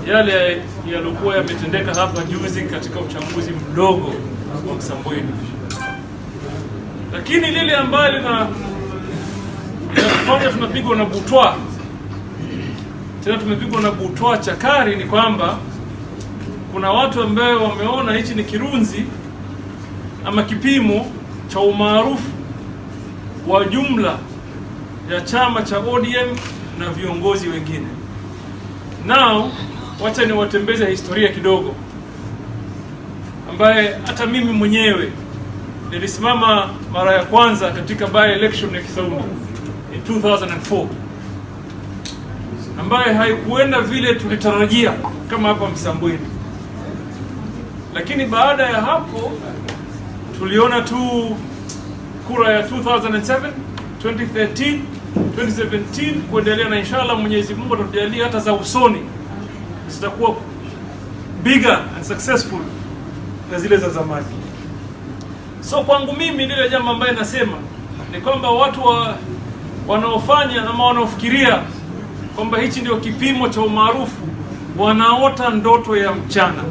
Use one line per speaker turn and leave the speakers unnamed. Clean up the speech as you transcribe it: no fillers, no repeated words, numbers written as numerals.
yale yaliokuwa yametendeka hapa juzi katika uchaguzi mdogo wa Msambweni. Lakini lile ambalo linafanya tunapigwa na butwa, tena tumepigwa na butwa chakari, ni kwamba kuna watu ambao wameona hichi ni kirunzi ama kipimo cha umaarufu wa jumla ya chama cha ODM na viongozi wengine. Now, wacha niwatembeze historia kidogo, ambaye hata mimi mwenyewe nilisimama mara ya kwanza katika by election ya Kisauni in 2004, ambaye haikuenda vile tulitarajia kama hapa Msambweni. Lakini baada ya hapo tuliona tu kura ya 2007, 2013, 2017 kuendelea, na inshallah Mwenyezi Mungu atatujalia hata za usoni zitakuwa bigger and successful na zile za zamani. So kwangu mimi lile jambo ambaye nasema ni kwamba watu wanaofanya ama wanaofikiria kwamba hichi ndio kipimo cha umaarufu wanaota ndoto ya mchana.